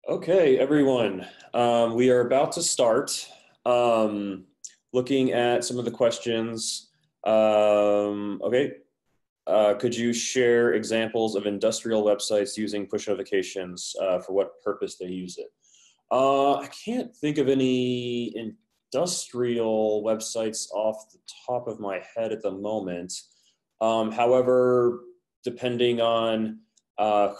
Okay, everyone, we are about to start looking at some of the questions. Could you share examples of industrial websites using push notifications for what purpose they use it? I can't think of any industrial websites off the top of my head at the moment. However, depending on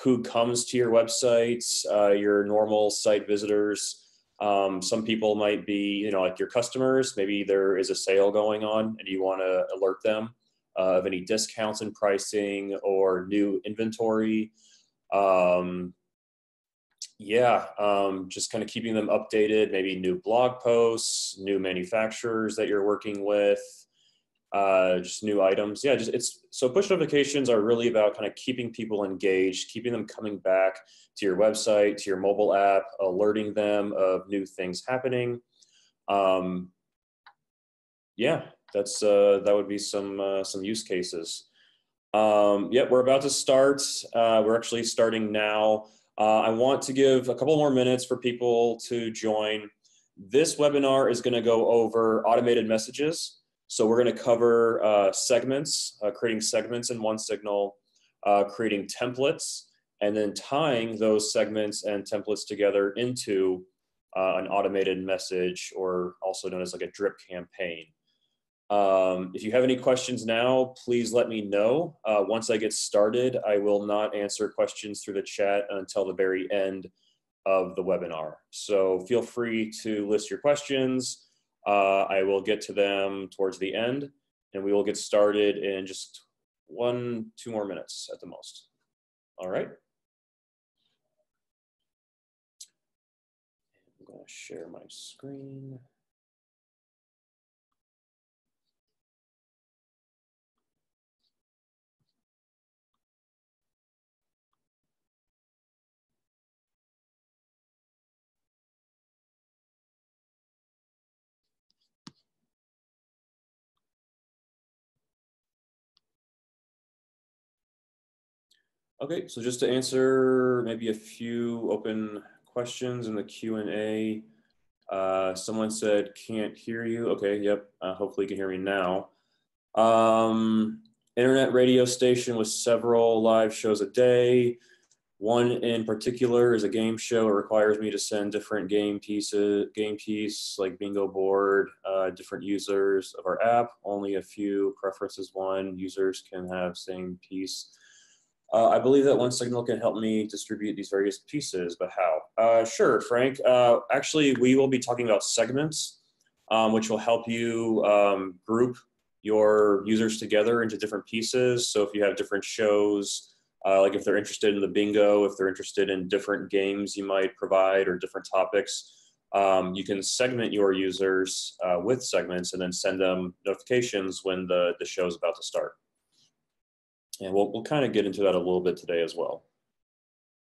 who comes to your websites, your normal site visitors. Some people might be, like your customers. Maybe there is a sale going on and you want to alert them of any discounts in pricing or new inventory. Just kind of keeping them updated, maybe new blog posts, new manufacturers that you're working with. Just new items. Yeah, so push notifications are really about kind of keeping people engaged, keeping them coming back to your website, to your mobile app, alerting them of new things happening. That would be some use cases. We're about to start. We're actually starting now. I want to give a couple more minutes for people to join. This webinar is going to go over automated messages. So we're going to cover segments, creating segments in OneSignal, creating templates, and then tying those segments and templates together into an automated message, or also known as like a drip campaign. If you have any questions now, please let me know. Once I get started, I will not answer questions through the chat until the very end of the webinar. So feel free to list your questions. I will get to them towards the end, and we will get started in just 1-2 more minutes at the most. All right. I'm going to share my screen. Okay, so just to answer maybe a few open questions in the Q&A. Someone said, can't hear you. Okay, yep, hopefully you can hear me now. Internet radio station with several live shows a day. One in particular is a game show. It requires me to send different game piece like bingo board, different users of our app. Only a few preferences. One, users can have same piece. I believe that OneSignal can help me distribute these various pieces, but how? Sure, Frank. Actually, we will be talking about segments, which will help you group your users together into different pieces. So if you have different shows, like if they're interested in the bingo, if they're interested in different games you might provide or different topics, you can segment your users with segments and then send them notifications when the show is about to start. And we'll kind of get into that a little bit today as well.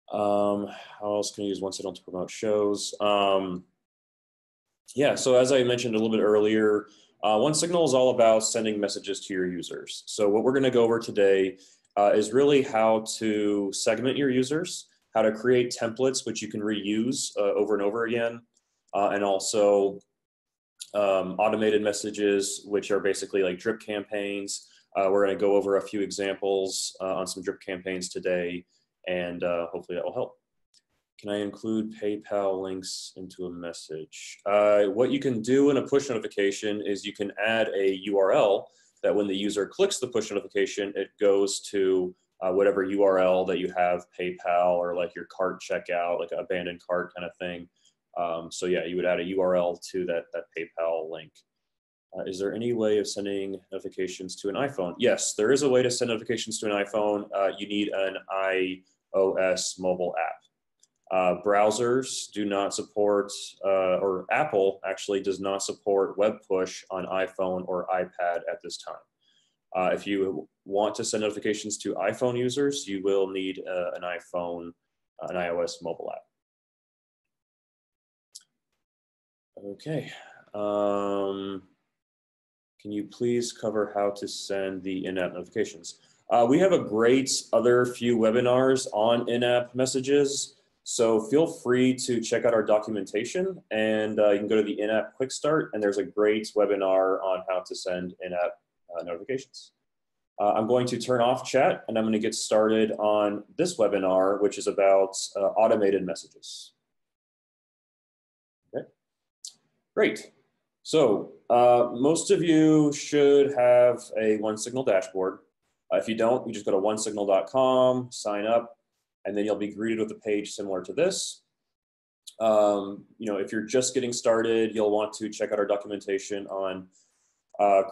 How else can you use OneSignal to promote shows? So as I mentioned a little bit earlier, OneSignal is all about sending messages to your users. So what we're going to go over today is really how to segment your users, how to create templates which you can reuse over and over again, and also automated messages, which are basically like drip campaigns. We're going to go over a few examples on some drip campaigns today, and hopefully that will help. Can I include PayPal links into a message? What you can do in a push notification is you can add a URL that when the user clicks the push notification, it goes to whatever URL that you have, PayPal or like your cart checkout, like an abandoned cart kind of thing. So yeah, you would add a URL to that PayPal link. Is there any way of sending notifications to an iPhone? Yes, there is a way to send notifications to an iPhone. You need an iOS mobile app. Browsers do not support, or Apple actually does not support web push on iPhone or iPad at this time. If you want to send notifications to iPhone users, you will need an iOS mobile app. Okay. Can you please cover how to send the in-app notifications? We have a great other few webinars on in-app messages. So feel free to check out our documentation, and you can go to the in-app quick start, and there's a great webinar on how to send in-app notifications. I'm going to turn off chat, and I'm going to get started on this webinar, which is about automated messages. Okay, great. So most of you should have a OneSignal dashboard. If you don't, you just go to onesignal.com, sign up, and then you'll be greeted with a page similar to this. If you're just getting started, you'll want to check out our documentation on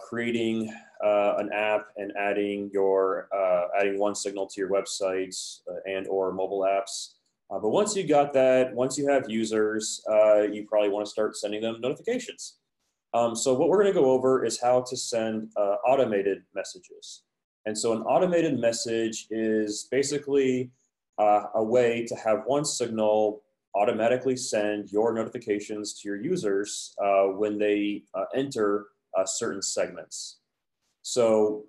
creating an app and adding OneSignal to your websites and or mobile apps. But once you got that, once you have users, you probably want to start sending them notifications. So what we're going to go over is how to send automated messages. And so an automated message is basically a way to have OneSignal automatically send your notifications to your users when they enter certain segments. So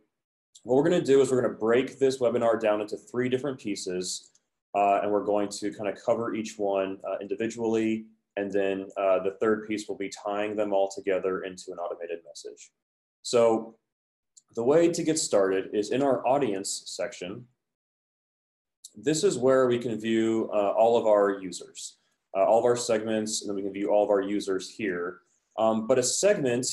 what we're going to do is we're going to break this webinar down into 3 different pieces, and we're going to kind of cover each one individually, and then the 3rd piece will be tying them all together into an automated message. So the way to get started is in our audience section. This is where we can view all of our users, all of our segments, and then we can view all of our users here. But a segment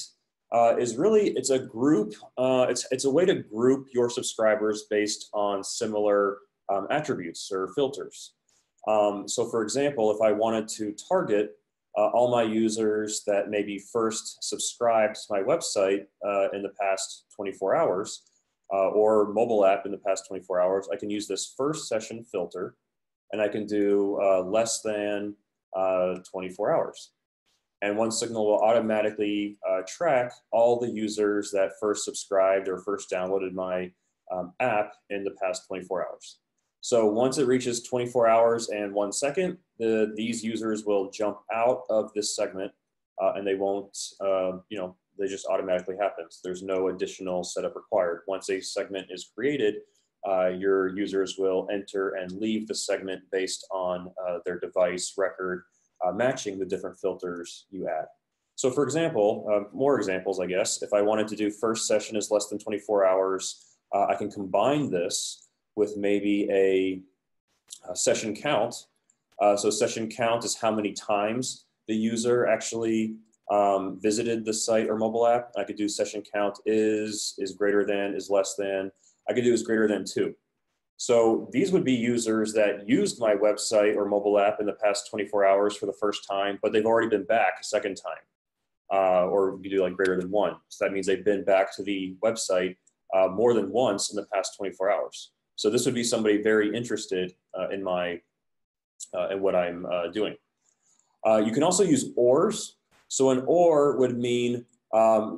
is really, it's a group, it's a way to group your subscribers based on similar attributes or filters. So for example, if I wanted to target all my users that maybe first subscribed to my website in the past 24 hours, or mobile app in the past 24 hours, I can use this first session filter, and I can do less than 24 hours. And OneSignal will automatically track all the users that first subscribed or first downloaded my app in the past 24 hours. So once it reaches 24 hours and 1 second, these users will jump out of this segment, and they won't, they just automatically happens. There's no additional setup required. Once a segment is created, your users will enter and leave the segment based on their device record, matching the different filters you add. So for example, more examples, I guess, if I wanted to do first session is less than 24 hours, I can combine this with maybe a session count. So session count is how many times the user actually visited the site or mobile app. I could do session count is greater than, is less than. I could do is greater than 2. So these would be users that used my website or mobile app in the past 24 hours for the first time, but they've already been back a second time. Or you could do like greater than 1. So that means they've been back to the website more than once in the past 24 hours. So this would be somebody very interested in what I'm doing. You can also use ORs. So an OR would mean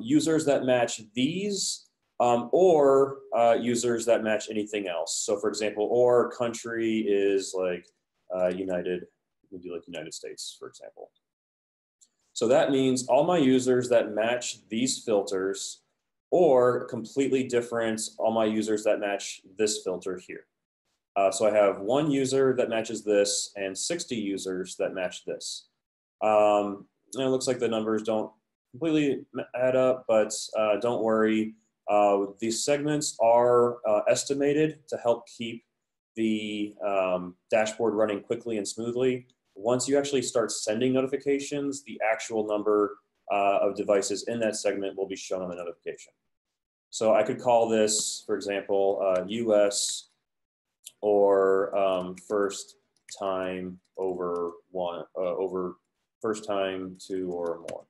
users that match these or users that match anything else. So for example, or country is like United, we do like United States, for example. So that means all my users that match these filters, or completely different, all my users that match this filter here. So I have 1 user that matches this and 60 users that match this. And it looks like the numbers don't completely add up, but don't worry. These segments are estimated to help keep the dashboard running quickly and smoothly. Once you actually start sending notifications, the actual number of devices in that segment will be shown on the notification. So I could call this, for example, US or first time over 1, over first time 2 or more.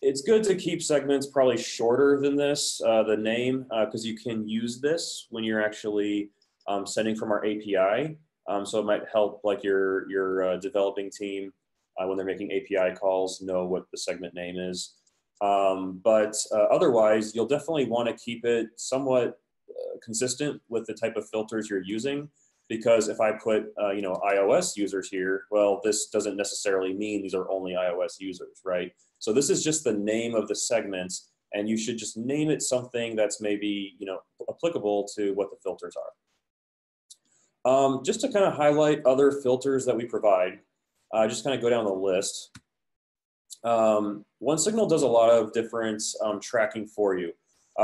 It's good to keep segments probably shorter than this, the name, because you can use this when you're actually sending from our API. So it might help like your developing team when they're making API calls know what the segment name is. But otherwise, you'll definitely want to keep it somewhat consistent with the type of filters you're using, because if I put iOS users here, well, this doesn't necessarily mean these are only iOS users, right? So this is just the name of the segment, and you should just name it something that's maybe applicable to what the filters Just to kind of highlight other filters that we provide, just kind of go down the list. OneSignal does a lot of different tracking for you.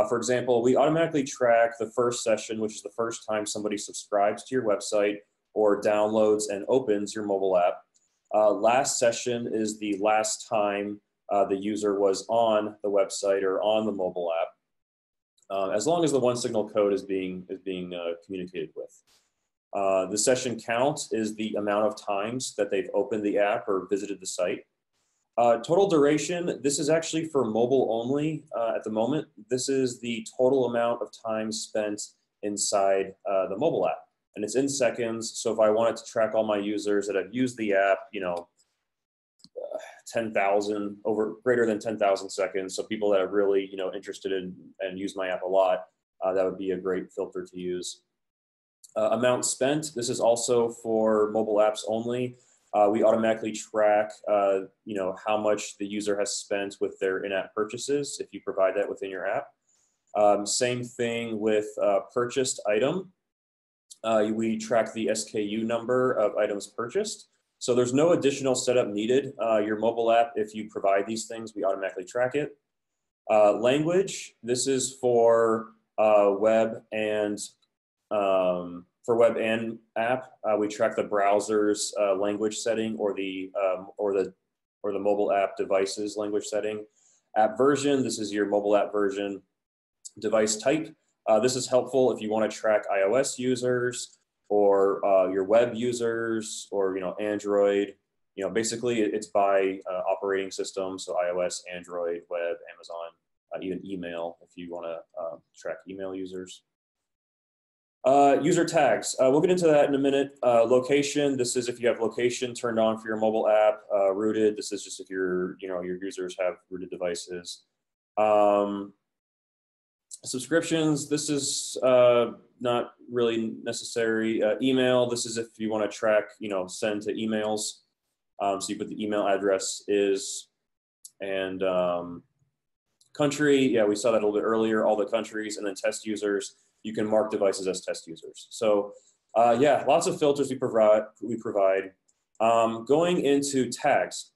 For example, we automatically track the first session, which is the first time somebody subscribes to your website or downloads and opens your mobile app. Last session is the last time the user was on the website or on the mobile app, as long as the OneSignal code is being communicated with. The session count is the amount of times that they've opened the app or visited the site. Total duration, this is actually for mobile only at the moment. This is the total amount of time spent inside the mobile app. And it's in seconds. So if I wanted to track all my users that have used the app, 10,000, over greater than 10,000 seconds. So people that are really, interested in and use my app a lot, that would be a great filter to use. Amount spent, this is also for mobile apps only. We automatically track, how much the user has spent with their in-app purchases if you provide that within your app. Same thing with purchased item. We track the SKU number of items purchased. So there's no additional setup needed. Your mobile app, if you provide these things, we automatically track it. Language, this is for web and app. We track the browser's language setting or the mobile app device's language setting. App version, this is your mobile app version. Device type, this is helpful if you want to track iOS users or your web users or Android. Basically it's by operating system, so iOS, Android, web, Amazon, even email if you want to track email users. User tags, we'll get into that in a minute. Location, this is if you have location turned on for your mobile app. Rooted, this is just if your users have rooted devices. Subscriptions, this is not really necessary. Email, this is if you want to track, send to emails. So you put the email address is, and country, yeah, we saw that a little bit earlier, all the countries, and then test users. You can mark devices as test users. So yeah, lots of filters we provide. Going into tags.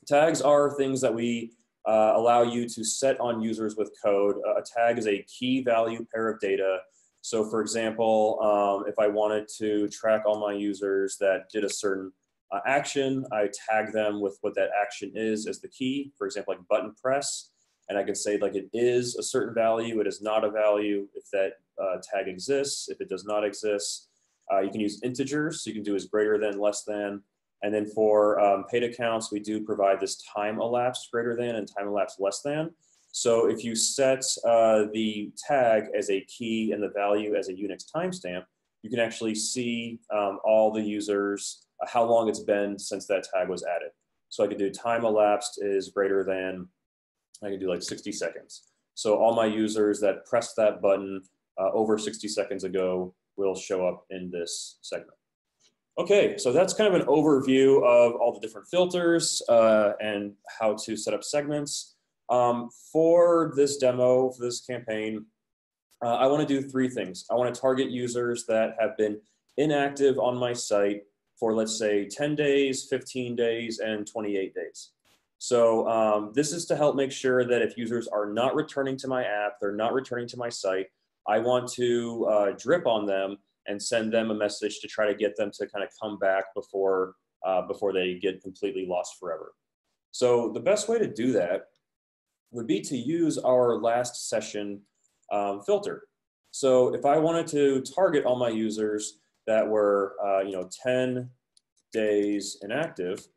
Tags are things that we allow you to set on users with code. A tag is a key value pair of data. So for example, if I wanted to track all my users that did a certain action, I tag them with what that action is as the key. For example, like button press. And I can say like it is a certain value, it is not a value if that tag exists. If it does not exist, you can use integers. So you can do is greater than, less than. And then for paid accounts, we do provide this time elapsed greater than and time elapsed less than. So if you set the tag as a key and the value as a Unix timestamp, you can actually see all the users, how long it's been since that tag was added. So I could do time elapsed is greater than, I can do like 60 seconds. So all my users that pressed that button over 60 seconds ago will show up in this segment. Okay, so that's kind of an overview of all the different filters and how to set up segments. For this demo, for this campaign, I want to do three things. I want to target users that have been inactive on my site for, let's say, 10 days, 15 days, and 28 days. So this is to help make sure that if users are not returning to my app, they're not returning to my site, I want to drip on them and send them a message to try to get them to kind of come back before they get completely lost forever. So the best way to do that would be to use our last session filter. So if I wanted to target all my users that were 10 days inactive,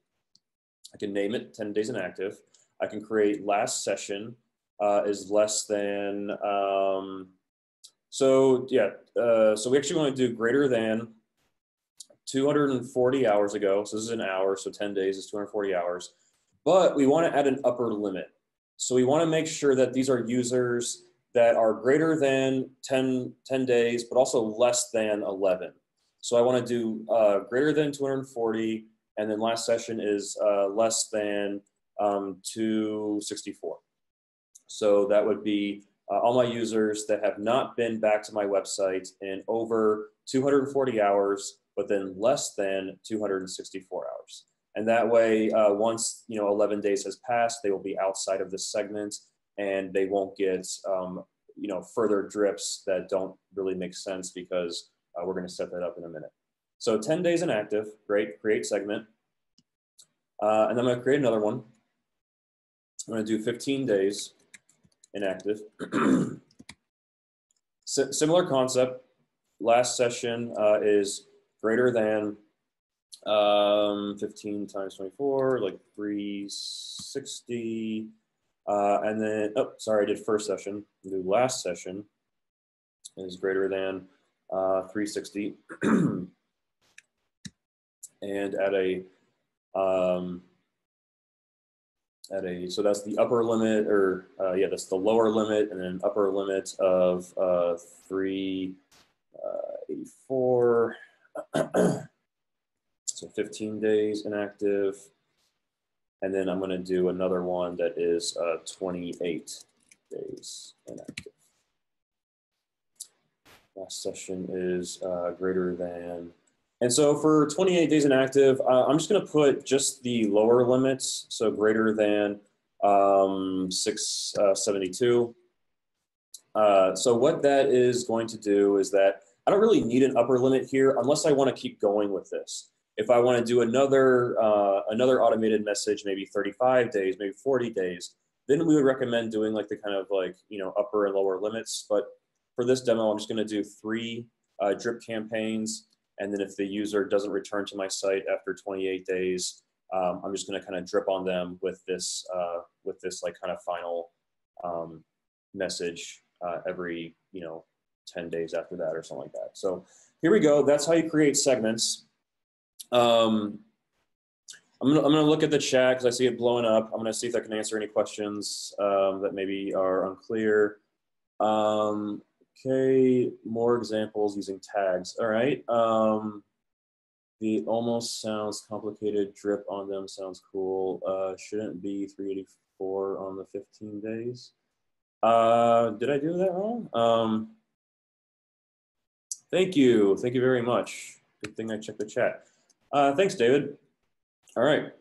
I can name it 10 days inactive. I can create last session is less than, so yeah, so we actually want to do greater than 240 hours ago. So this is an hour, so 10 days is 240 hours. But we want to add an upper limit. So we want to make sure that these are users that are greater than 10 days, but also less than 11. So I want to do greater than 240, and then last session is less than 264. So that would be all my users that have not been back to my website in over 240 hours, but then less than 264 hours. And that way, once 11 days has passed, they will be outside of this segment, and they won't get further drips that don't really make sense, because we're going to set that up in a minute. So 10 days inactive, great, create segment. And I'm going to create another one. I'm going to do 15 days inactive. Similar concept. Last session is greater than 15 times 24, like 360. And then, oh, sorry, I did first session. Do last session is greater than 360. And so that's the upper limit, or yeah, that's the lower limit, and then upper limit of 384. So 15 days inactive. And then I'm going to do another one that is 28 days inactive. Last session is greater than. And so for 28 days inactive, I'm just going to put just the lower limits, so greater than 672. So what that is going to do is that I don't really need an upper limit here unless I want to keep going with this. If I want to do another automated message, maybe 35 days, maybe 40 days, then we would recommend doing like the kind of like, upper and lower limits. But for this demo, I'm just going to do 3 drip campaigns. And then if the user doesn't return to my site after 28 days, I'm just going to kind of drip on them with this like kind of final message every 10 days after that or something like that. So here we go. That's how you create segments. I'm gonna look at the chat because I see it blowing up. I'm gonna see if I can answer any questions that maybe are unclear. Okay, more examples using tags. All right. The almost sounds complicated. Drip on them sounds cool. Shouldn't be 384 on the 15 days. Did I do that wrong? Thank you. Thank you very much. Good thing I checked the chat. Thanks, David. All right,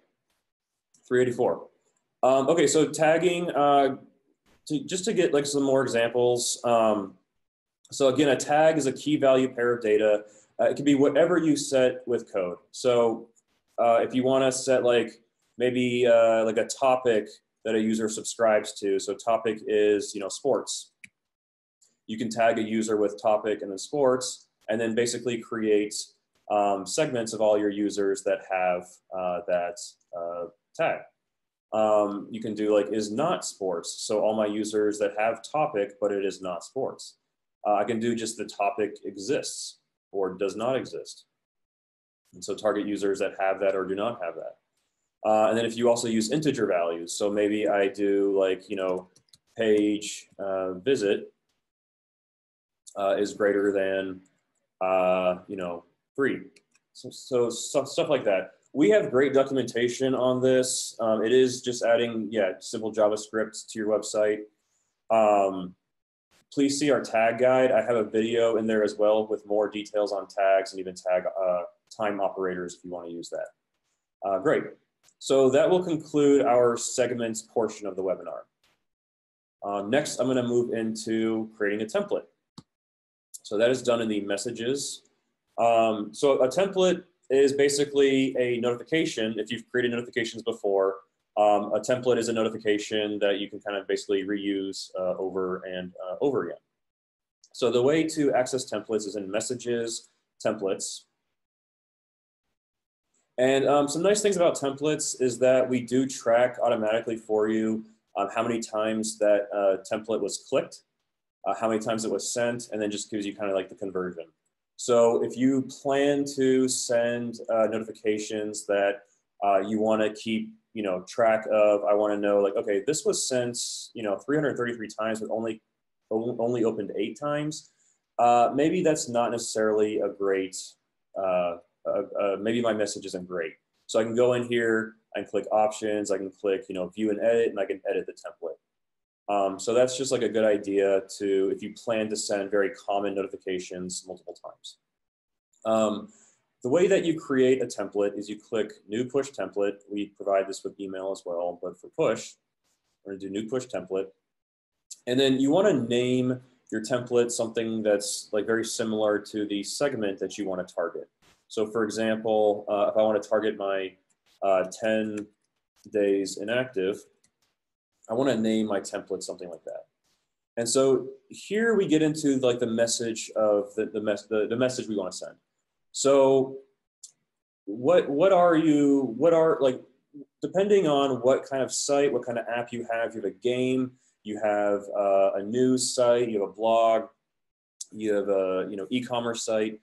384. Okay, so tagging, just to get like some more examples. So again, a tag is a key value pair of data. It can be whatever you set with code. So if you want to set like maybe like a topic that a user subscribes to, so topic is sports. You can tag a user with topic and then sports, and then basically create segments of all your users that have that tag. You can do like is not sports, so all my users that have topic but it is not sports. I can do just the topic exists or does not exist, and so target users that have that or do not have that. And then if you also use integer values, so maybe I do like page visit is greater than 3. So stuff like that. We have great documentation on this. It is just adding, simple JavaScript to your website. Please see our tag guide. I have a video in there as well with more details on tags and even tag time operators if you want to use that. Great. So that will conclude our segments portion of the webinar. Next, I'm going to move into creating a template. So that is done in the messages. So a template is basically a notification. If you've created notifications before, a template is a notification that you can kind of basically reuse over and over again. So the way to access templates is in messages, templates. And some nice things about templates is that we do track automatically for you how many times that template was clicked, how many times it was sent, and then just gives you kind of like the conversion. So if you plan to send notifications that you want to keep, track of, I want to know like, okay, this was sent, 333 times, but only opened 8 times. Maybe that's not necessarily a great, maybe my message isn't great. So I can go in here and click options. I can click, view and edit, and I can edit the template. So that's just like a good idea to, if you plan to send very common notifications multiple times. The way that you create a template is you click New Push Template. We provide this with email as well, but for push, we're gonna do New Push Template. And then you wanna name your template something that's like very similar to the segment that you wanna target. So for example, if I wanna target my 10 days inactive, I wanna name my template something like that. And so here we get into like the message of the message we wanna send. So what are like, depending on what kind of site, what kind of app you have a game, you have a news site, you have a blog, you have a e-commerce site,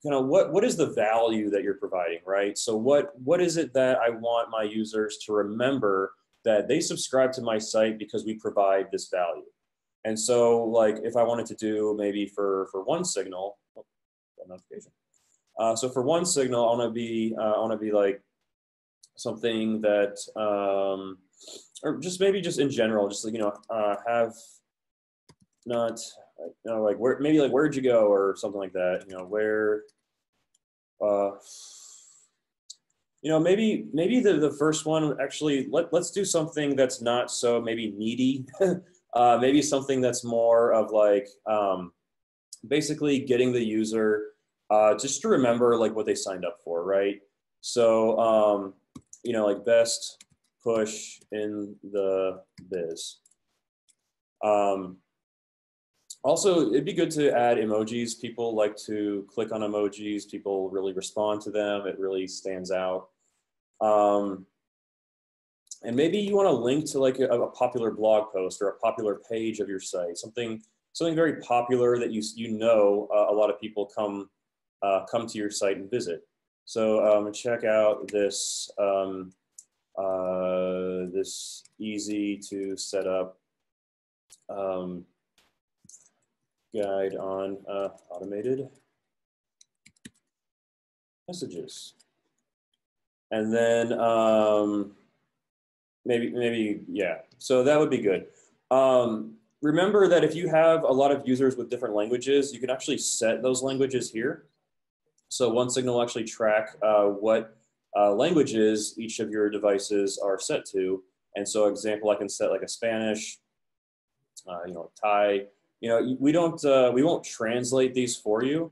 kind of what is the value that you're providing, right? So what is it that I want my users to remember that they subscribe to my site because we provide this value? And so like if I wanted to do maybe for OneSignal, oh, notification. So for OneSignal, I want to be like something that, or just maybe just in general, just like, have not, like where, maybe like where'd you go or something like that, where, maybe the first one, actually, let's do something that's not so maybe needy, maybe something that's more of like, basically getting the user just to remember like what they signed up for, right? So, like best push in the biz. Also, it'd be good to add emojis. People like to click on emojis. People really respond to them. It really stands out. And maybe you want to link to like a popular blog post or a popular page of your site, something very popular that a lot of people come to your site and visit. So check out this this easy to set up guide on automated messages. And then maybe, yeah, so that would be good. Remember that if you have a lot of users with different languages, you can actually set those languages here. So OneSignal will actually track what languages each of your devices are set to. And so example, I can set like a Spanish, Thai. We won't translate these for you,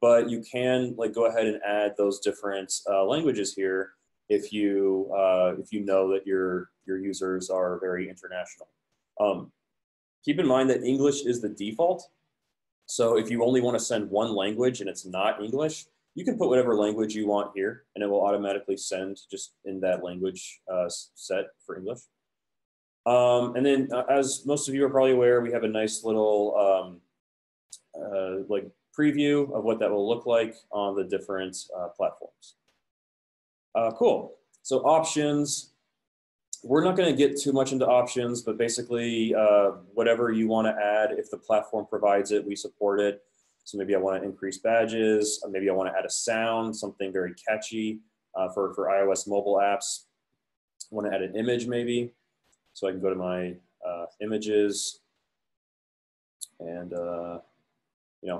but you can like go ahead and add those different languages here if you know that your users are very international. Keep in mind that English is the default. So if you only want to send one language and it's not English, you can put whatever language you want here, and it will automatically send just in that language set for English. And then, as most of you are probably aware, we have a nice little like preview of what that will look like on the different platforms. Cool. So options. We're not going to get too much into options, but basically whatever you want to add, if the platform provides it, we support it. So maybe I want to increase badges, or maybe I want to add a sound, something very catchy for iOS mobile apps. I want to add an image maybe. So I can go to my images and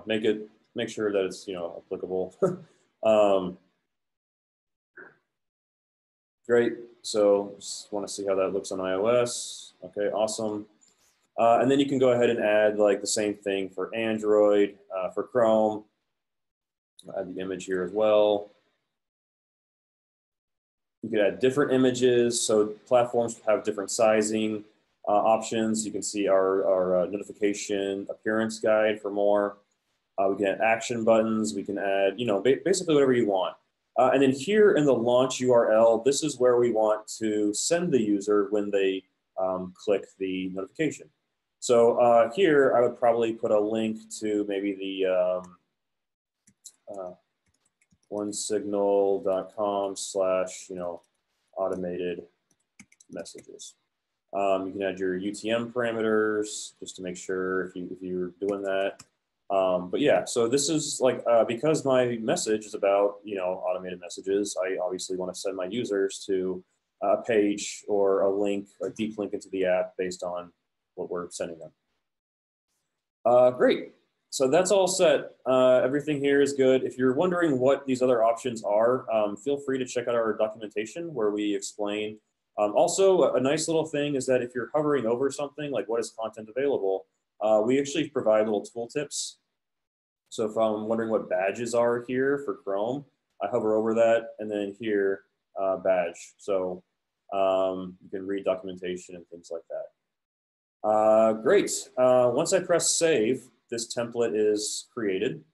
make sure that it's applicable. Great. So just want to see how that looks on iOS. Okay, awesome. And then you can go ahead and add like the same thing for Android, for Chrome. I'll add the image here as well. You could add different images. So platforms have different sizing options. You can see our notification appearance guide for more. We can add action buttons. We can add, basically whatever you want. And then here in the launch URL, this is where we want to send the user when they click the notification. So here I would probably put a link to maybe the onesignal.com/automated messages. You can add your UTM parameters just to make sure if you're doing that. But yeah, so this is like, because my message is about, automated messages, I obviously want to send my users to a page or a link, a deep link into the app based on what we're sending them. Great. So that's all set. Everything here is good. If you're wondering what these other options are, feel free to check out our documentation where we explain. Also, a nice little thing is that if you're hovering over something, like what is content available, we actually provide little tooltips. So if I'm wondering what badges are here for Chrome, I hover over that, and then here, badge. So you can read documentation and things like that. Great. Once I press save, this template is created.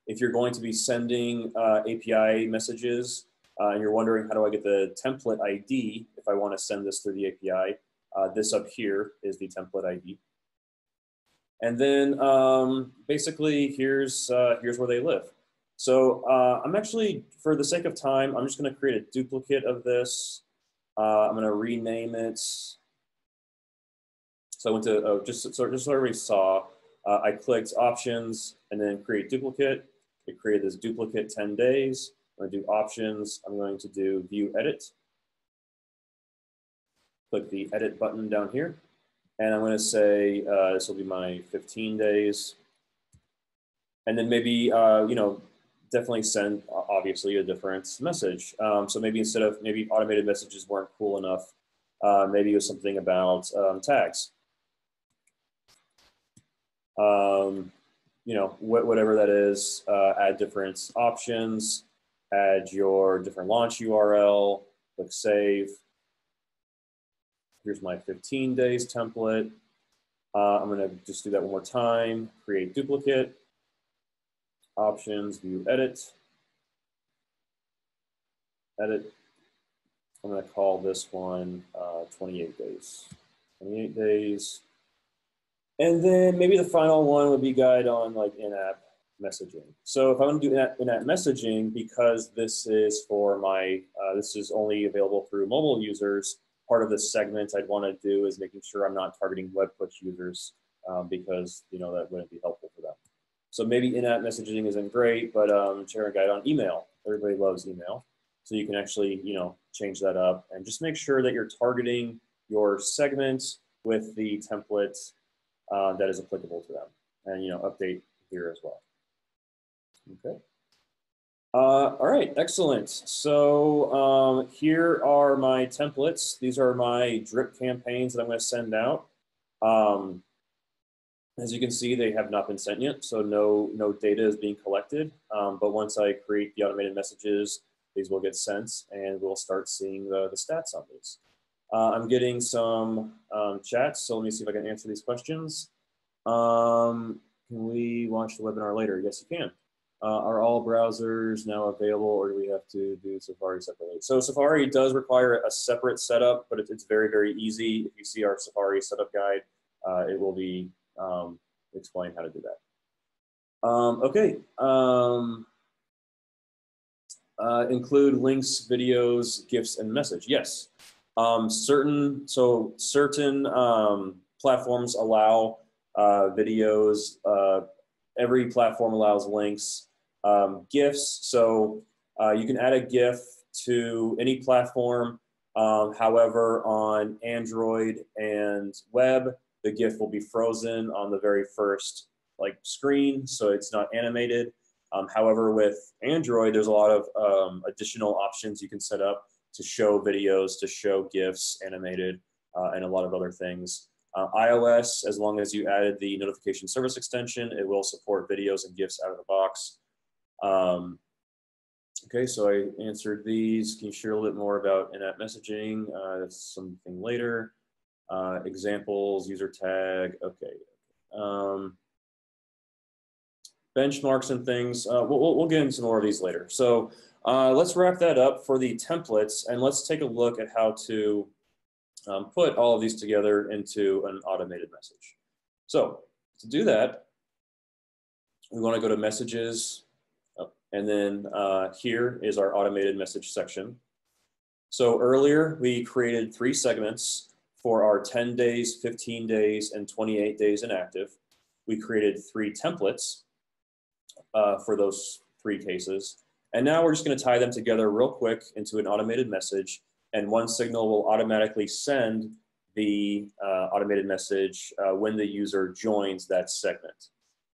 If you're going to be sending API messages and you're wondering how do I get the template ID if I want to send this through the API, this up here is the template ID. And then basically here's where they live. So I'm actually, for the sake of time, I'm just going to create a duplicate of this. I'm going to rename it. So I went to, just so everybody saw, I clicked options and then create duplicate. It created this duplicate 10 days. I'm going to do options. I'm going to do view edit. Click the edit button down here. And I'm going to say this will be my 15 days. And then maybe, you know, definitely send, obviously, a different message. So maybe instead of, maybe automated messages weren't cool enough, maybe it was something about tags. You know, whatever that is, add different options, add your different launch URL, click save. Here's my 15 days template. I'm going to just do that one more time, create duplicate, options, view edit, edit. I'm going to call this one 28 days. 28 days. And then maybe the final one would be guide on like in-app messaging. So if I want to do in-app messaging, because this is for my, this is only available through mobile users, part of the segment I'd want to do is making sure I'm not targeting web push users because, you know, that wouldn't be helpful for them. So maybe in-app messaging isn't great, but share a guide on email. Everybody loves email. So you can actually, you know, change that up and just make sure that you're targeting your segment with the template that is applicable to them, and you know, update here as well. Okay. All right, excellent. So here are my templates. These are my drip campaigns that I'm going to send out. As you can see, they have not been sent yet, so no data is being collected. But once I create the automated messages, these will get sent, and we'll start seeing the stats on these. I'm getting some chats, so let me see if I can answer these questions. Can we watch the webinar later? Yes, you can. Are all browsers now available, or do we have to do Safari separately? So Safari does require a separate setup, but it's very, very easy. If you see our Safari setup guide, it will be explain how to do that. Okay. Include links, videos, GIFs, and message. Yes. Certain platforms allow videos. Every platform allows links, GIFs. So you can add a GIF to any platform. However, on Android and web, the GIF will be frozen on the very first screen, so it's not animated. However, with Android, there's a lot of additional options you can set up to show videos, to show GIFs animated, and a lot of other things. iOS, as long as you added the notification service extension, it will support videos and GIFs out of the box. Okay, so I answered these. Can you share a little bit more about in-app messaging? That's something later. Examples, user tag, okay. Benchmarks and things, we'll get into some more of these later. So let's wrap that up for the templates, and let's take a look at how to put all of these together into an automated message. So to do that, we want to go to messages, and then here is our automated message section. So earlier we created 3 segments for our 10 days, 15 days, and 28 days inactive. We created 3 templates for those 3 cases. And now we're just going to tie them together real quick into an automated message, and OneSignal will automatically send the automated message when the user joins that segment.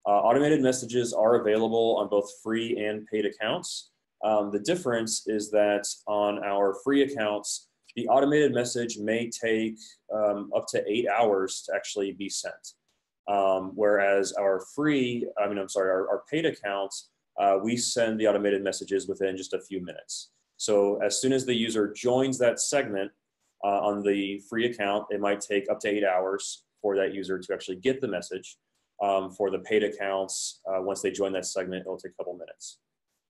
Automated messages are available on both free and paid accounts. The difference is that on our free accounts, the automated message may take up to 8 hours to actually be sent. Whereas our our paid accounts, we send the automated messages within just a few minutes. So as soon as the user joins that segment on the free account, it might take up to 8 hours for that user to actually get the message. For the paid accounts, once they join that segment, it'll take a couple minutes.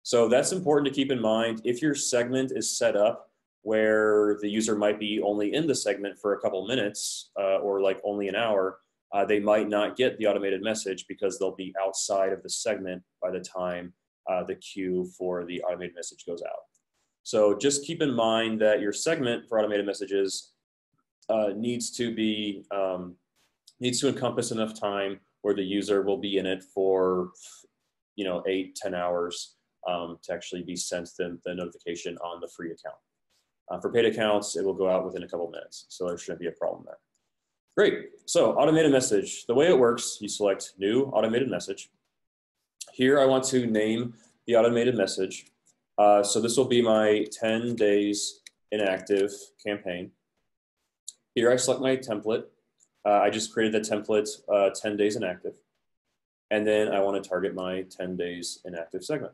So that's important to keep in mind. If your segment is set up where the user might be only in the segment for a couple minutes or like only an hour, they might not get the automated message because they'll be outside of the segment by the time the queue for the automated message goes out. So just keep in mind that your segment for automated messages needs to encompass enough time where the user will be in it for 8-10 hours to actually be sent the notification on the free account. For paid accounts, it will go out within a couple minutes, so there shouldn't be a problem there. Great, so automated message. The way it works, you select new automated message. Here I want to name the automated message. So this will be my 10 days inactive campaign. Here I select my template. I just created the template 10 days inactive. And then I want to target my 10 days inactive segment.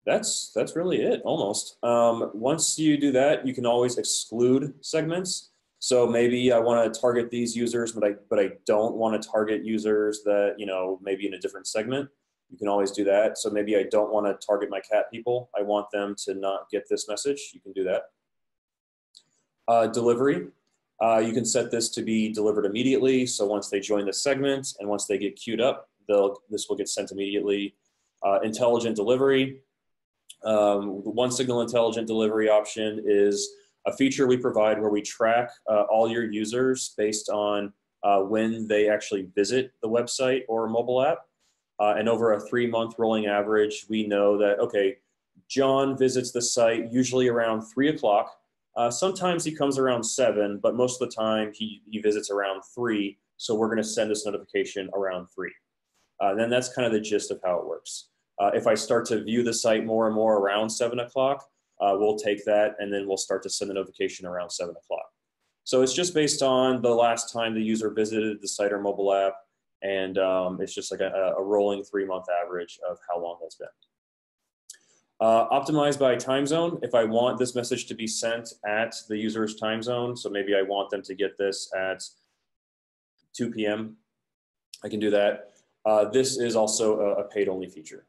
That's really it, almost. Once you do that, you can always exclude segments. So maybe I want to target these users, but I don't want to target users that, maybe in a different segment. You can always do that. So maybe I don't want to target my cat people. I want them to not get this message. You can do that. Delivery. You can set this to be delivered immediately. So once they join the segment and once they get queued up, this will get sent immediately. Intelligent delivery. The OneSignal intelligent delivery option is a feature we provide where we track all your users based on when they actually visit the website or mobile app. And over a 3-month rolling average, we know that, okay, John visits the site usually around 3 o'clock. Sometimes he comes around 7, but most of the time he visits around 3. So we're going to send this notification around 3. Then that's kind of the gist of how it works. If I start to view the site more and more around 7 o'clock, we'll take that and then we'll start to send the notification around 7 o'clock. So it's just based on the last time the user visited the site or mobile app, and it's just like a rolling 3-month average of how long that's been. Optimized by time zone. If I want this message to be sent at the user's time zone, so maybe I want them to get this at 2 p.m., I can do that. This is also a paid-only feature.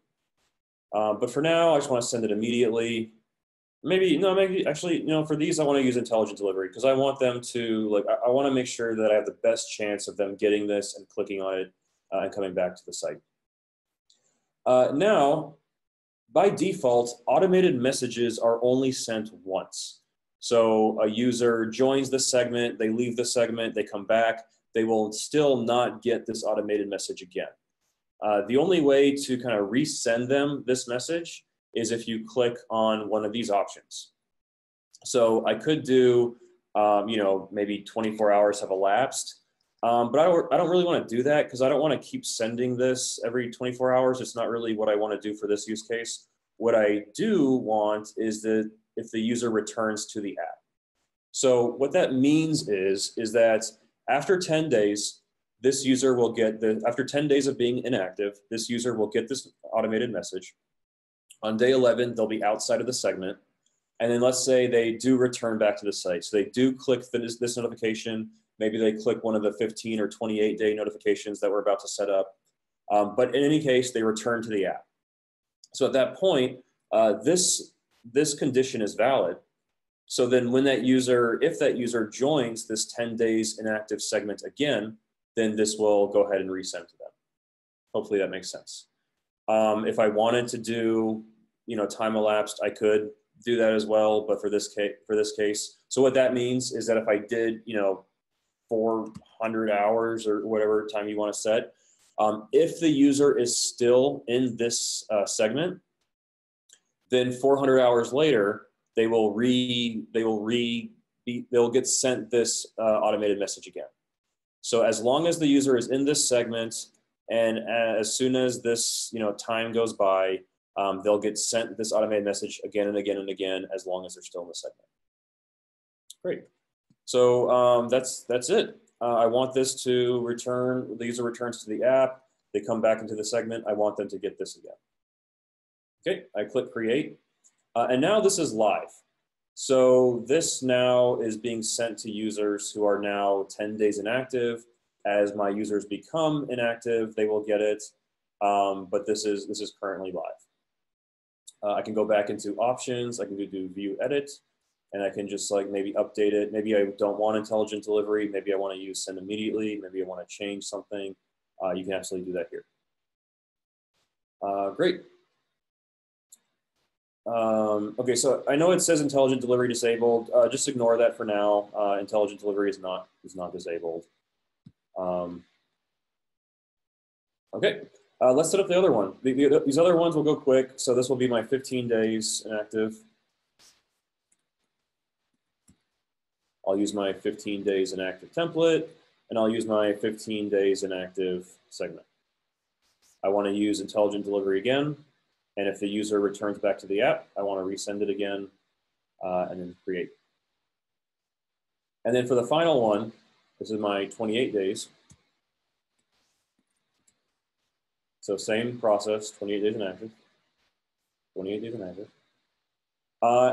But for now, I just want to send it immediately. Actually, for these, I want to use intelligent delivery because I want them to, I want to make sure that I have the best chance of them getting this and clicking on it and coming back to the site. Now, by default, automated messages are only sent once. So a user joins the segment, they leave the segment, they come back, they will still not get this automated message again. The only way to kind of resend them this message is if you click on one of these options. So I could do, maybe 24 hours have elapsed, but I don't really want to do that because I don't want to keep sending this every 24 hours. It's not really what I want to do for this use case. What I do want is that if the user returns to the app. So what that means is that after 10 days, this user will get after 10 days of being inactive, this user will get this automated message. On day 11, they'll be outside of the segment. And then let's say they do return back to the site. So they do click this notification. Maybe they click one of the 15 or 28-day notifications that we're about to set up. But in any case, they return to the app. So at that point, this condition is valid. So then when if that user joins this 10 days inactive segment again, then this will go ahead and resend to them. Hopefully that makes sense. If I wanted to do, time elapsed, I could do that as well. But for this case, so what that means is that if I did, 400 hours or whatever time you want to set, if the user is still in this segment, then 400 hours later, they will they'll get sent this automated message again. So as long as the user is in this segment, and as soon as this time goes by, they'll get sent this automated message again and again and again, as long as they're still in the segment. Great. So that's it. I want this to return, the user returns to the app, they come back into the segment, I want them to get this again. Okay, I click create, and now this is live. So this now is being sent to users who are now 10 days inactive. As my users become inactive, they will get it, but this is currently live. I can go back into options, I can do view edit, and I can just like maybe update it. Maybe I don't want intelligent delivery, maybe I want to use send immediately, maybe I want to change something. You can absolutely do that here. Great. Okay, so I know it says intelligent delivery disabled. Just ignore that for now. Intelligent delivery is not disabled. Okay, let's set up the other one. These other ones will go quick. So this will be my 15 days inactive. I'll use my 15 days inactive template, and I'll use my 15 days inactive segment. I want to use intelligent delivery again. And if the user returns back to the app, I want to resend it again, and then create. And then for the final one, this is my 28 days. So same process, 28 days inactive, 28 days inactive.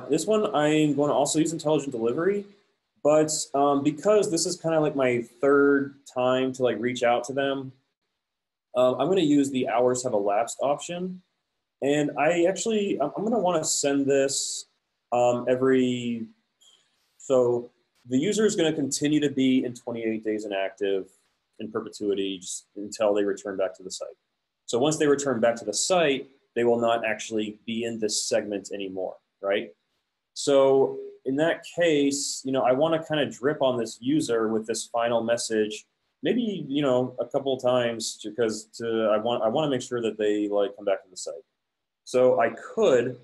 This one, I'm going to also use intelligent delivery, but because this is kind of like my third time to like reach out to them, I'm going to use the hours have elapsed option. And I'm going to want to send this so the user is going to continue to be in 28 days inactive in perpetuity just until they return back to the site. So once they return back to the site, they will not actually be in this segment anymore, right? So in that case, I want to kind of drip on this user with this final message, maybe, a couple of times because I want to make sure that they like come back to the site. So I could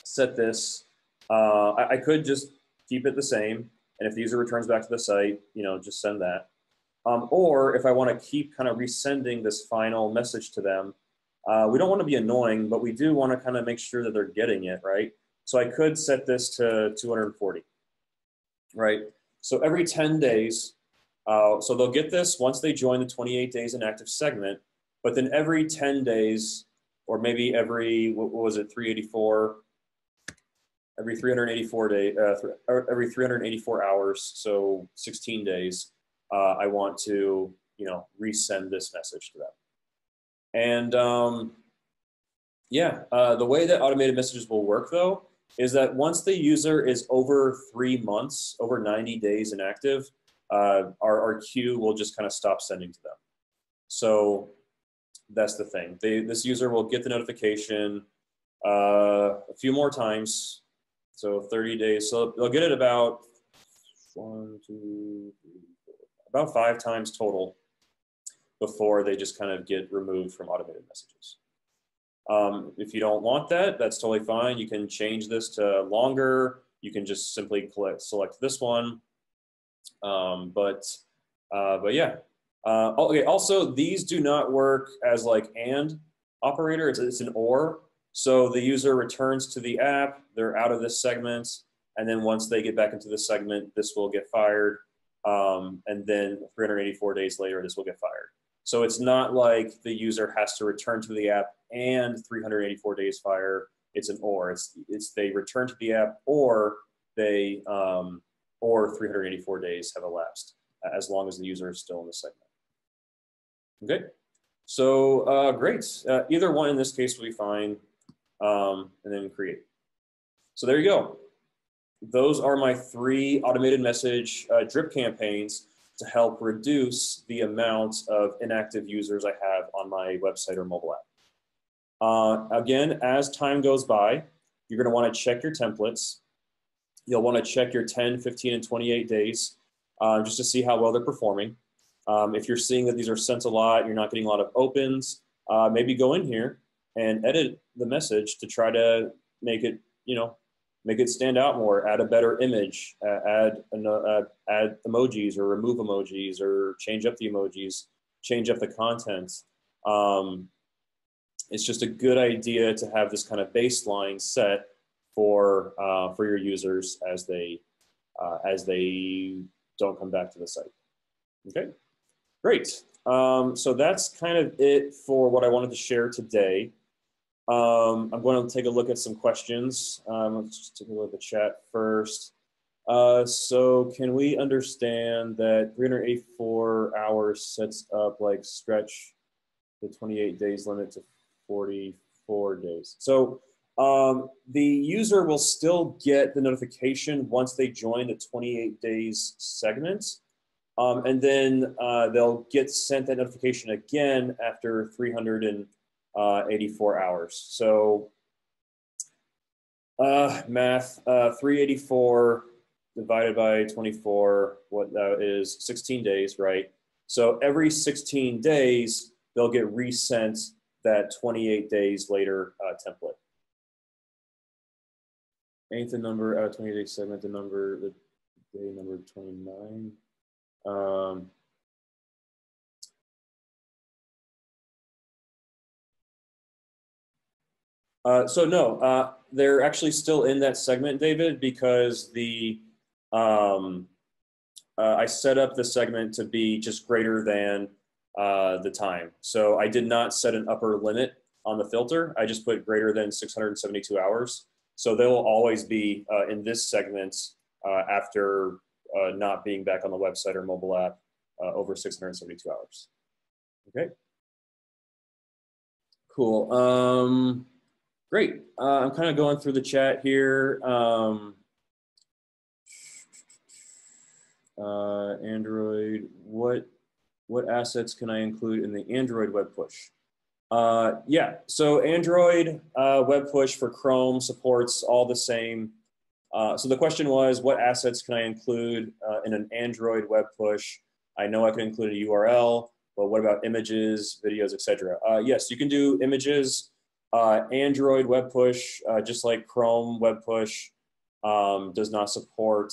set this, I could just keep it the same. And if the user returns back to the site, just send that. Or if I want to keep kind of resending this final message to them, we don't want to be annoying, but we do want to kind of make sure that they're getting it, right? So I could set this to 240, right? So every 10 days, so they'll get this once they join the 28 days inactive segment, but then every 10 days, or maybe every, what was it, 384, every 384 every 384 hours, so 16 days, I want to, resend this message to them. And the way that automated messages will work though, is that once the user is over 3 months, over 90 days inactive, our queue will just kind of stop sending to them. So that's the thing. This user will get the notification a few more times. So 30 days. So they'll get it about about 5 times total before they just kind of get removed from automated messages. If you don't want that, that's totally fine. You can change this to longer. You can just simply select this one. But yeah. Okay, also these do not work as like and operator, it's an or. So the user returns to the app, they're out of this segment, and then once they get back into the segment, this will get fired. And then 384 days later, this will get fired. So it's not like the user has to return to the app and 384 days fire. It's an or. It's they return to the app or they or 384 days have elapsed as long as the user is still in the segment. Okay, so great. Either one in this case will be fine, and then create. So there you go. Those are my 3 automated message drip campaigns to help reduce the amount of inactive users I have on my website or mobile app. Again, as time goes by, you're going to want to check your templates. You'll want to check your 10, 15, and 28 days just to see how well they're performing. If you're seeing that these are sent a lot, you're not getting a lot of opens, maybe go in here and edit the message to try to make it, make it stand out more, add a better image, add emojis or remove emojis or change up the emojis, change up the content. It's just a good idea to have this kind of baseline set for your users as they don't come back to the site. Okay, great. So that's kind of it for what I wanted to share today. I'm going to take a look at some questions. Let's just take a look at the chat first. So can we understand that 384 hours sets up like stretch the 28 days limit to 44 days? So the user will still get the notification once they join the 28 days segment. And then they'll get sent that notification again after 384 hours. So math, 384 divided by 24, what that is 16 days, right? So every 16 days, they'll get resent that 28 days later template. Ain't the number out of 28 day segment, the day number 29. So no, they're actually still in that segment, David, because I set up the segment to be just greater than the time. So I did not set an upper limit on the filter. I just put greater than 672 hours. So they will always be in this segment after not being back on the website or mobile app over 672 hours. Okay. Cool. Great. I'm kind of going through the chat here. Android, what assets can I include in the Android web push? Yeah, so Android web push for Chrome supports all the same. So the question was, what assets can I include in an Android web push? I know I can include a URL, but what about images, videos, etc.? Yes, you can do images. Android web push, just like Chrome web push, does not support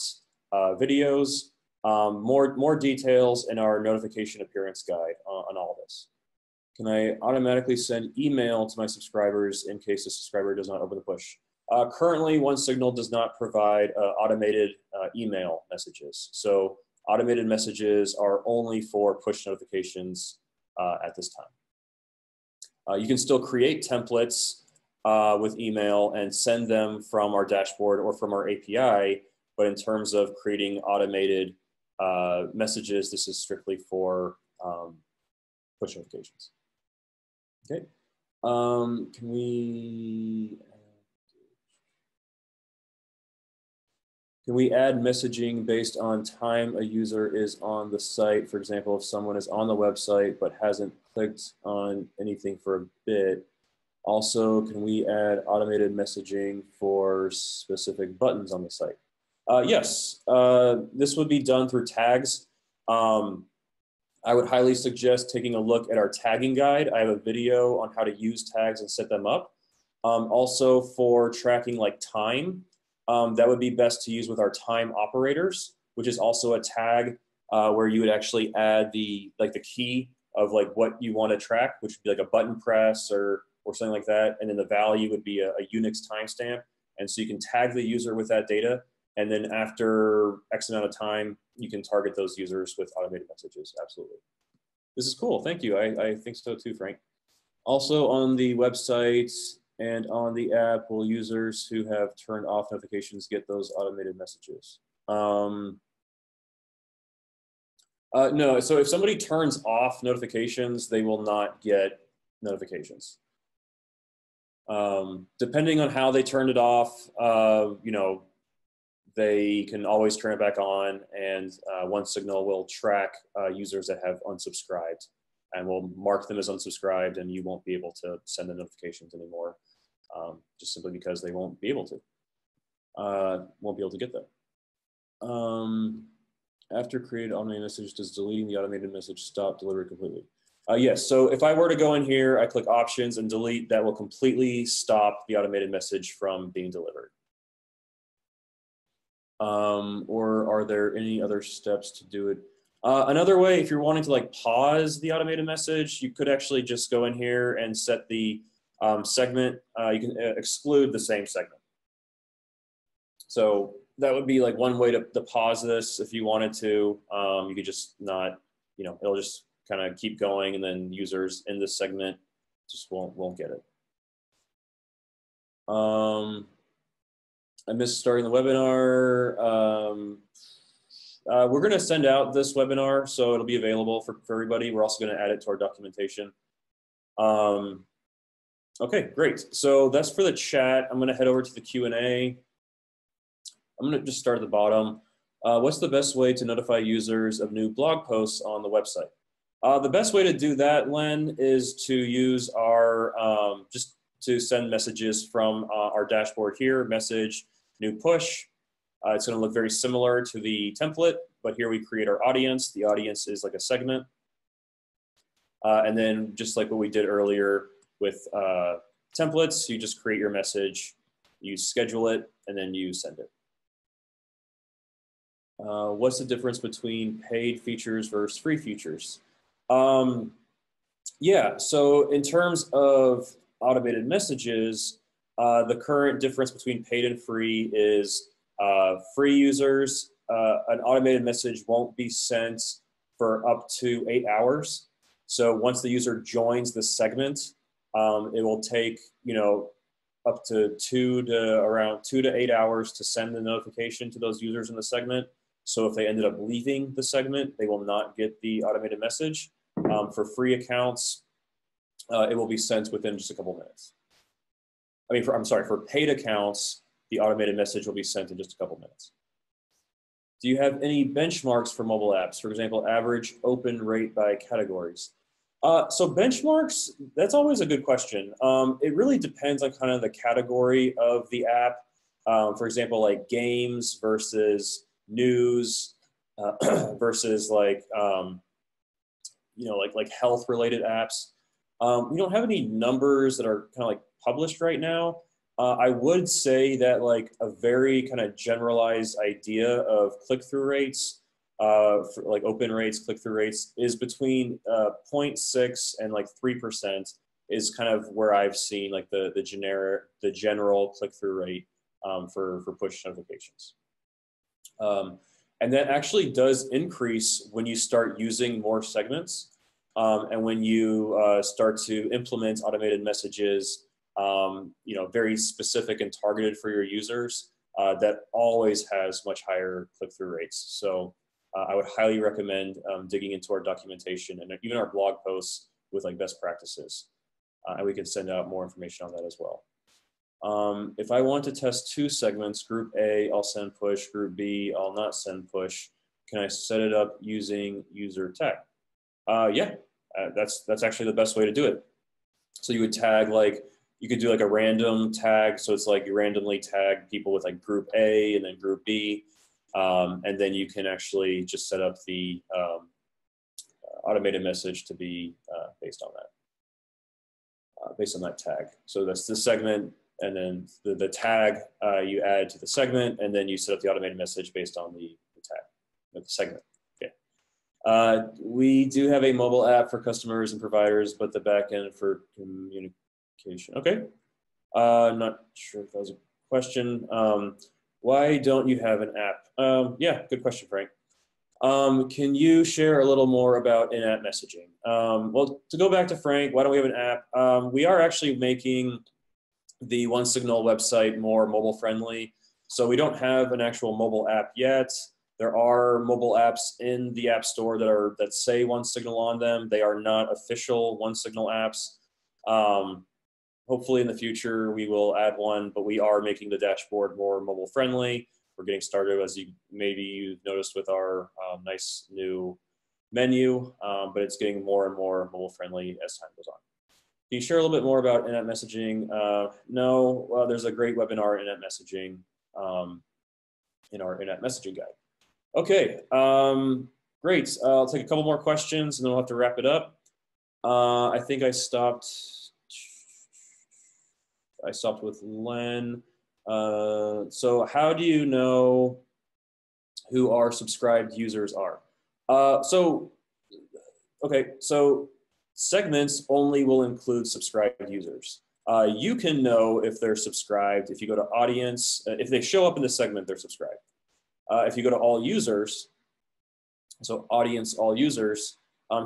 videos. More details in our notification appearance guide on all of this. Can I automatically send email to my subscribers in case the subscriber does not open the push? Currently, OneSignal does not provide automated email messages. So automated messages are only for push notifications at this time. You can still create templates with email and send them from our dashboard or from our API, but in terms of creating automated messages, this is strictly for push notifications. Okay. Can we add messaging based on time a user is on the site? For example, if someone is on the website but hasn't clicked on anything for a bit. Also, can we add automated messaging for specific buttons on the site? Yes, this would be done through tags. I would highly suggest taking a look at our tagging guide. I have a video on how to use tags and set them up. Also for tracking like time, that would be best to use with our time operators, which is also a tag where you would actually add the key of like what you want to track, which would be like a button press or something like that. And then the value would be a Unix timestamp. And so you can tag the user with that data. And then after X amount of time, you can target those users with automated messages. Absolutely. This is cool. Thank you. I think so too, Frank. Also on the website and on the app, will users who have turned off notifications get those automated messages? No, so if somebody turns off notifications, they will not get notifications. Depending on how they turned it off, you know, they can always turn it back on, and OneSignal will track users that have unsubscribed and will mark them as unsubscribed, and you won't be able to send them notifications anymore, just simply because they won't be able to. Get that. After created automated message, does deleting the automated message stop delivery completely? Yes, so if I were to go in here, I click options and delete, that will completely stop the automated message from being delivered. Or are there any other steps to do it? Another way, if you're wanting to like pause the automated message, you could actually just go in here and set the segment. You can exclude the same segment. So that would be like one way to pause this if you wanted to. You could just not, you know, it'll just kind of keep going, and then users in this segment just won't get it. I missed starting the webinar. We're going to send out this webinar, so it'll be available for everybody. We're also going to add it to our documentation. Okay, great. So that's for the chat. I'm going to head over to the Q&A. I'm going to just start at the bottom. What's the best way to notify users of new blog posts on the website? The best way to do that, Len, is to use our, just to send messages from our dashboard here, message, new push. It's going to look very similar to the template, but here we create our audience. The audience is like a segment. And then just like what we did earlier with templates, you just create your message, you schedule it, and then you send it. What's the difference between paid features versus free features? Yeah, so in terms of automated messages, the current difference between paid and free is free users, an automated message won't be sent for up to 8 hours. So once the user joins the segment, it will take, you know, up to around 2 to 8 hours to send the notification to those users in the segment. So if they ended up leaving the segment, they will not get the automated message. For free accounts, it will be sent within just a couple minutes. I mean, I'm sorry, for paid accounts, the automated message will be sent in just a couple minutes. Do you have any benchmarks for mobile apps? For example, average open rate by categories. So benchmarks, that's always a good question. It really depends on kind of the category of the app. For example, like games versus news versus like, you know, like health related apps. We don't have any numbers that are kind of like published right now. I would say that like a very kind of generalized idea of click-through rates, for like open rates, click-through rates, is between 0.6 and like 3% is kind of where I've seen like the general click-through rate for push notifications. And that actually does increase when you start using more segments and when you start to implement automated messages, you know, very specific and targeted for your users, that always has much higher click-through rates. So I would highly recommend digging into our documentation and even our blog posts with like best practices. And we can send out more information on that as well. If I want to test 2 segments, group A, I'll send push, group B, I'll not send push. Can I set it up using user tag? Yeah, that's actually the best way to do it. So you would tag like, you could do like a random tag. So it's like you randomly tag people with like group A and then group B. And then you can actually just set up the automated message to be based on that tag. So that's the segment, and then the tag you add to the segment, and then you set up the automated message based on the tag, the segment. Okay. We do have a mobile app for customers and providers, but the backend for communication. Okay. Not sure if that was a question. Why don't you have an app? Yeah, good question, Frank. Can you share a little more about in-app messaging? Well, to go back to Frank, why don't we have an app? We are actually making the OneSignal website more mobile friendly. So we don't have an actual mobile app yet. There are mobile apps in the App Store that say OneSignal on them. They are not official OneSignal apps. Hopefully in the future we will add one, but we are making the dashboard more mobile friendly. We're getting started, as maybe you've noticed, with our nice new menu, but it's getting more and more mobile friendly as time goes on. Can you share a little bit more about in-app messaging? No, well, there's a great webinar in-app messaging in our in-app messaging guide. Okay, great. I'll take a couple more questions and then we'll have to wrap it up. I think I stopped with Len. So how do you know who our subscribed users are. Okay, so segments only will include subscribed users. You can know if they're subscribed if you go to audience. If they show up in the segment, they're subscribed. If you go to all users, so audience all users,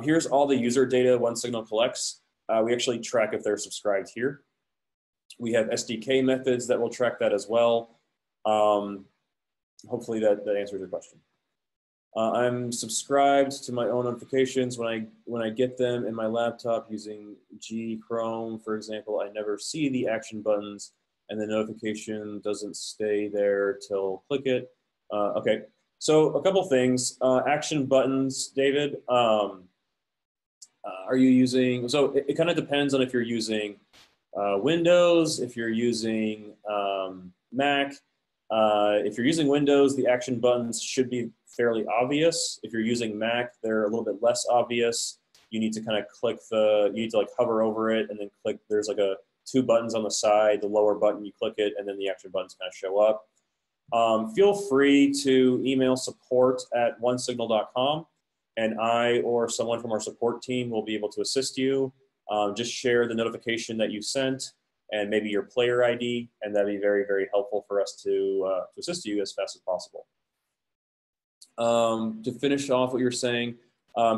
here's all the user data OneSignal collects. We actually track if they're subscribed here. We have SDK methods that will track that as well. Hopefully that answers your question. I'm subscribed to my own notifications when I get them in my laptop using Chrome, for example. I never see the action buttons, and the notification doesn't stay there till click it. Okay, so a couple things. Action buttons, David. Are you using? So it kind of depends on if you're using Windows, if you're using Mac. If you're using Windows, the action buttons should be fairly obvious. If you're using Mac, they're a little bit less obvious. You need to kind of click you need to like hover over it and then click, there's like two buttons on the side, the lower button, you click it, and then the action buttons kind of show up. Feel free to email support@onesignal.com, and I or someone from our support team will be able to assist you. Just share the notification that you sent and maybe your player ID, and that'd be very, very helpful for us to assist you as fast as possible. To finish off what you're saying,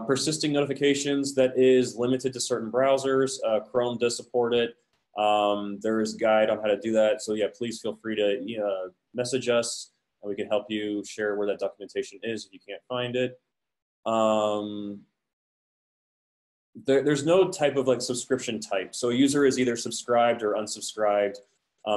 persisting notifications, that is limited to certain browsers. Chrome does support it. There is a guide on how to do that. So yeah, please feel free to message us and we can help you share where that documentation is if you can't find it. There's no type of like subscription type. So a user is either subscribed or unsubscribed.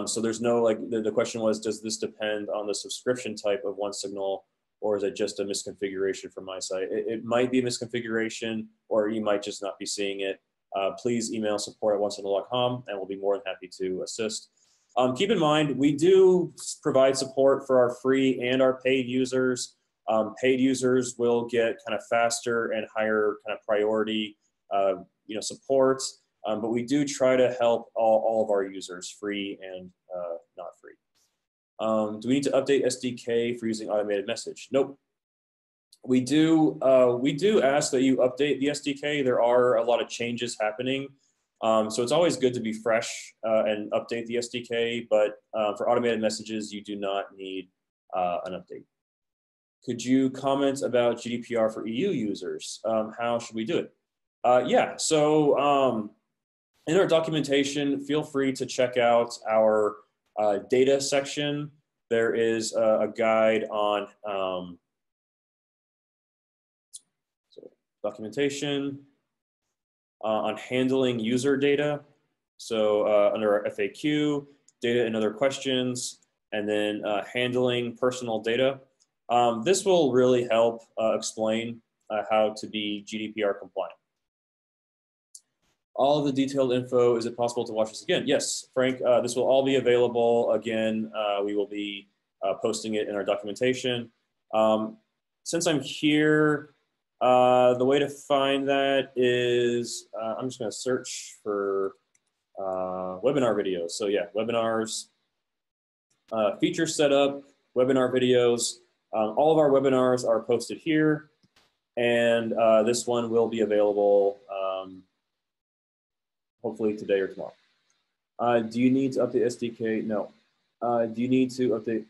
So there's no like, the question was, does this depend on the subscription type of OneSignal, or is it just a misconfiguration from my side? It might be a misconfiguration, or you might just not be seeing it. Please email support@onesignal.com and we'll be more than happy to assist. Keep in mind, we do provide support for our free and our paid users. Paid users will get kind of faster and higher kind of priority support, but we do try to help all of our users, free and not free. Do we need to update SDK for using automated message? Nope. We do ask that you update the SDK. There are a lot of changes happening. So it's always good to be fresh and update the SDK, but for automated messages, you do not need an update. Could you comment about GDPR for EU users? How should we do it? Yeah, so in our documentation, feel free to check out our data section. There is a guide on documentation on handling user data. So under our FAQ, data and other questions, and then handling personal data. This will really help explain how to be GDPR compliant. All of the detailed info, is it possible to watch this again? Yes, Frank, this will all be available again. We will be posting it in our documentation. Since I'm here, the way to find that is, I'm just gonna search for webinar videos. So yeah, webinars, feature setup, webinar videos. All of our webinars are posted here, and this one will be available hopefully today or tomorrow. Do you need to update SDK? No. Do you need to update?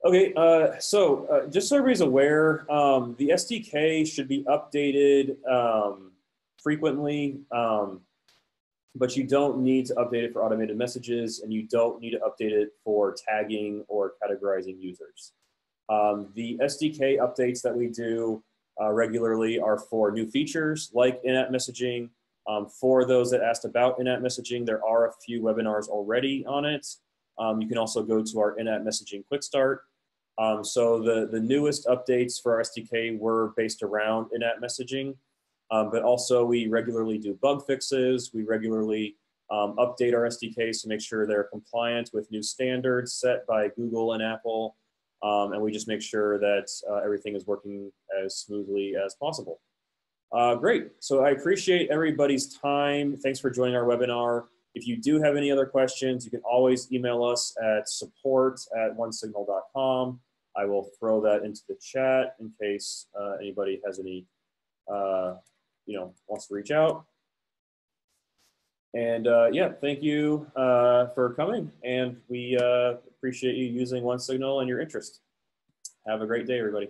Okay, just so everybody's aware, the SDK should be updated frequently, but you don't need to update it for automated messages, and you don't need to update it for tagging or categorizing users. The SDK updates that we do regularly are for new features like in-app messaging. For those that asked about in-app messaging, there are a few webinars already on it. You can also go to our in-app messaging quick start. So the newest updates for our SDK were based around in-app messaging, but also we regularly do bug fixes. We regularly update our SDKs to make sure they're compliant with new standards set by Google and Apple. And we just make sure that everything is working as smoothly as possible. Great, so I appreciate everybody's time. Thanks for joining our webinar. If you do have any other questions, you can always email us at support@onesignal.com. I will throw that into the chat in case anybody has any, wants to reach out. And yeah, thank you for coming. And we appreciate you using OneSignal and your interest. Have a great day, everybody.